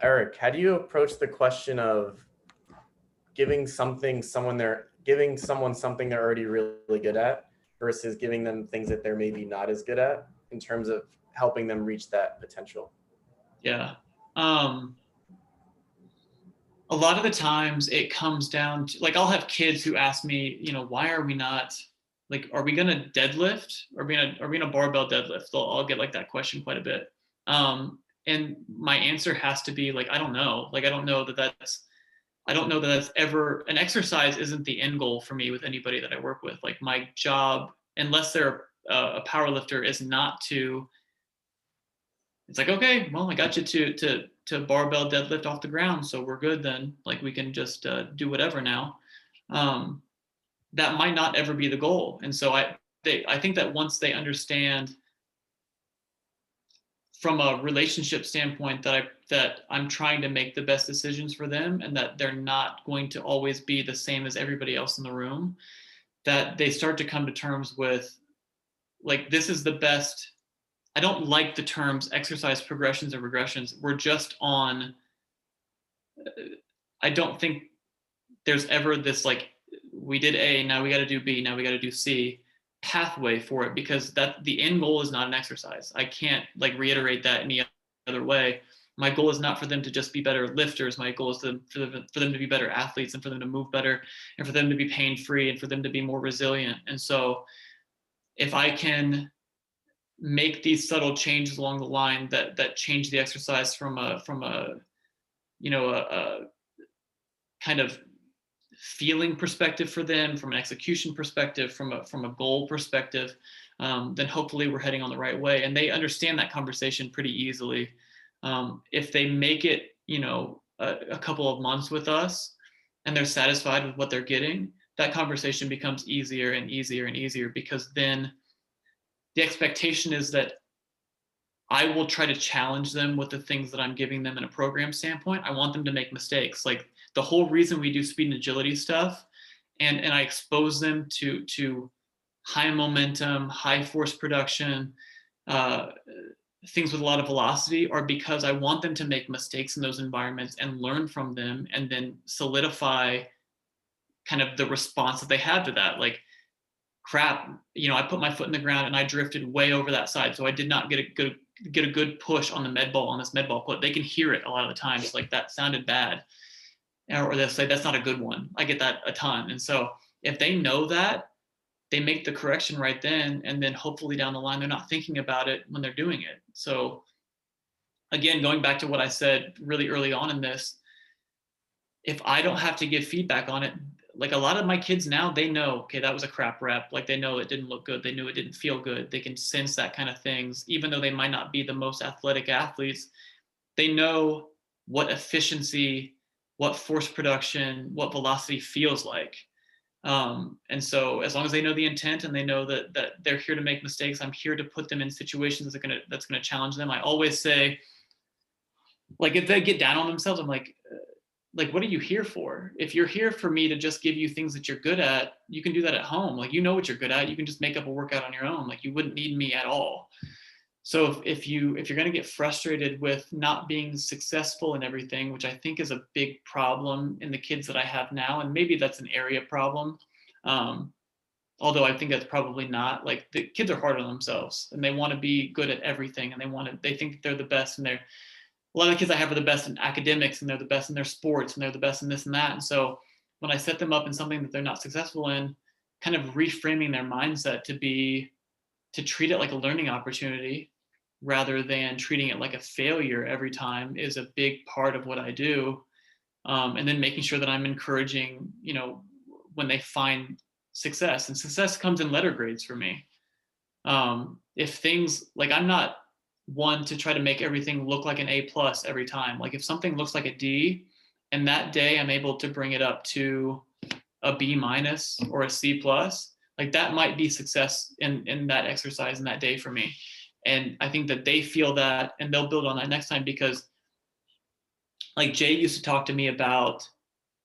Eric, how do you approach the question of giving someone something they're already really good at versus giving them things that they're maybe not as good at in terms of helping them reach that potential? Yeah. A lot of the times it comes down to, like, I'll have kids who ask me, why are we not, like, are we gonna deadlift? Are we gonna barbell deadlift? I'll get like that question quite a bit. And my answer has to be like, I don't know. Like, I don't know that that's ever an exercise isn't the end goal for me with anybody that I work with. Like, my job, unless they're a power lifter, is not to, it's like, okay, well, I got you to barbell deadlift off the ground, so we're good then. Like, we can just do whatever now. Um, that might not ever be the goal. And so I think that once they understand from a relationship standpoint that I'm trying to make the best decisions for them, and that they're not going to always be the same as everybody else in the room, that they start to come to terms with, like, this is the best. I don't like the terms exercise progressions and regressions. We're just on, I don't think there's ever this, like, we did A, now we got to do B, now we got to do C pathway for it, because that the end goal is not an exercise. I can't like reiterate that any other way. My goal is not for them to just be better lifters. My goal is for them to be better athletes, and for them to move better, and for them to be pain free, and for them to be more resilient. And so if I can make these subtle changes along the line that change the exercise from a kind of feeling perspective for them, from an execution perspective, from a goal perspective, then hopefully we're heading on the right way. And they understand that conversation pretty easily. If they make it, a couple of months with us, and they're satisfied with what they're getting, that conversation becomes easier and easier and easier, because then the expectation is that I will try to challenge them with the things that I'm giving them in a program standpoint. I want them to make mistakes. Like, the whole reason we do speed and agility stuff, and I expose them to high momentum, high force production, things with a lot of velocity, are because I want them to make mistakes in those environments and learn from them, and then solidify kind of the response that they have to that. Like, crap, I put my foot in the ground and I drifted way over that side, so I did not get a good push on the med ball, on this med ball put. They can hear it a lot of the times, like, that sounded bad, or they'll say that's not a good one. I get that a ton. And so if they know that, they make the correction right then, and then hopefully down the line they're not thinking about it when they're doing it. So again, going back to what I said really early on in this, if I don't have to give feedback on it, like, a lot of my kids now, they know, okay, that was a crap rep. Like, they know it didn't look good. They knew it didn't feel good. They can sense that kind of things. Even though they might not be the most athletic athletes, they know what efficiency, what force production, what velocity feels like. And so as long as they know the intent, and they know that they're here to make mistakes, I'm here to put them in situations that's gonna challenge them. I always say, like, if they get down on themselves, I'm like, what are you here for? If you're here for me to just give you things that you're good at, you can do that at home. Like, you know what you're good at. You can just make up a workout on your own. Like, you wouldn't need me at all. So if you're going to get frustrated with not being successful in everything, which I think is a big problem in the kids that I have now, and maybe that's an area problem, although I think that's probably not. Like, the kids are hard on themselves, and they want to be good at everything, and they think they're the best, and a lot of the kids I have are the best in academics, and they're the best in their sports, and they're the best in this and that. And so when I set them up in something that they're not successful in, kind of reframing their mindset to treat it like a learning opportunity rather than treating it like a failure every time, is a big part of what I do. And then making sure that I'm encouraging, when they find success, and success comes in letter grades for me. If things, like, I'm not one to try to make everything look like an A+ every time. Like, if something looks like a D, and that day I'm able to bring it up to a B- or a C+, like, that might be success in that exercise in that day for me. And I think that they feel that, and they'll build on that next time, because, like, Jay used to talk to me about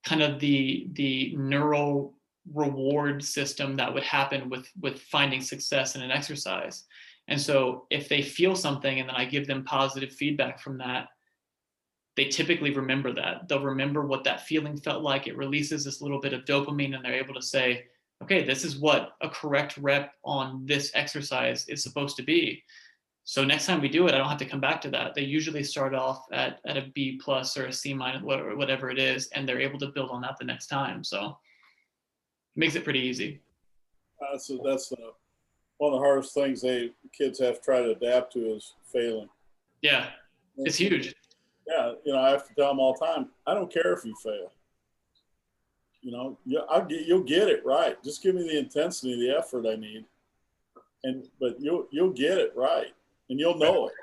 kind of the neural reward system that would happen with finding success in an exercise. And so if they feel something, and then I give them positive feedback from that, they typically remember that. They'll remember what that feeling felt like. It releases this little bit of dopamine, and they're able to say, okay, this is what a correct rep on this exercise is supposed to be. So next time we do it, I don't have to come back to that. They usually start off at a B plus or a C minus, whatever it is, and they're able to build on that the next time. So it makes it pretty easy. So that's one of the hardest things kids have to try to adapt to is failing. Yeah, it's huge. Yeah, I have to tell them all the time, I don't care if you fail. You'll get it right. Just give me the intensity, the effort I need, but you'll get it right, and you'll know it.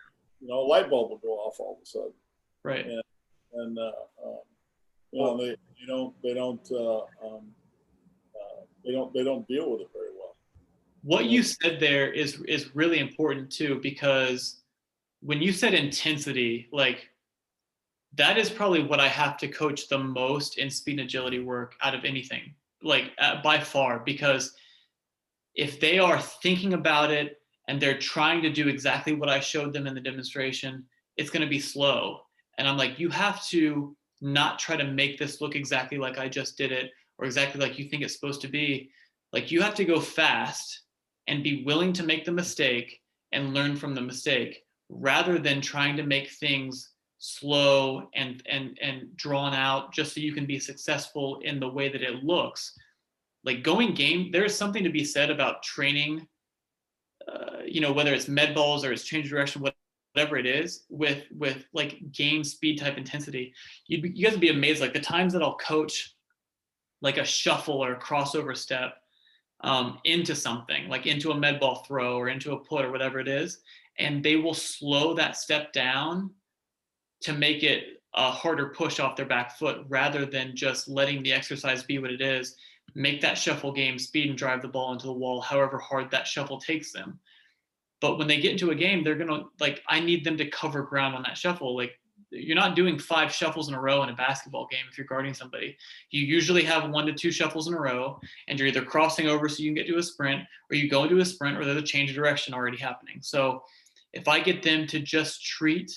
A light bulb will go off all of a sudden. Right. And they don't deal with it very well. What you said there is really important too, because when you said intensity, like, that is probably what I have to coach the most in speed and agility work out of anything, like by far, because if they are thinking about it and they're trying to do exactly what I showed them in the demonstration, it's going to be slow. And I'm like, you have to not try to make this look exactly like I just did it or exactly like you think it's supposed to be. Like, you have to go fast and be willing to make the mistake and learn from the mistake, rather than trying to make things slow and drawn out just so you can be successful in the way that it looks. Like, going game, there's something to be said about training, whether it's med balls or it's change of direction, whatever it is, with like game speed type intensity. You guys would be amazed, like the times that I'll coach like a shuffle or a crossover step into something, like into a med ball throw or into a put or whatever it is, and they will slow that step down to make it a harder push off their back foot, rather than just letting the exercise be what it is. Make that shuffle game speed and drive the ball into the wall, however hard that shuffle takes them. But when they get into a game, they're going to, like, I need them to cover ground on that shuffle. Like, you're not doing 5 shuffles in a row in a basketball game if you're guarding somebody. You usually have 1 to 2 shuffles in a row, and you're either crossing over so you can get to a sprint, or you go into a sprint, or there's a change of direction already happening. So if I get them to just treat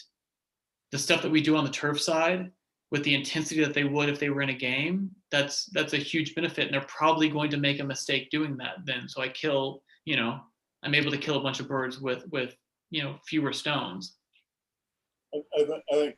the stuff that we do on the turf side with the intensity that they would if they were in a game, that's a huge benefit. And they're probably going to make a mistake doing that then. So I'm able to kill a bunch of birds with fewer stones. I think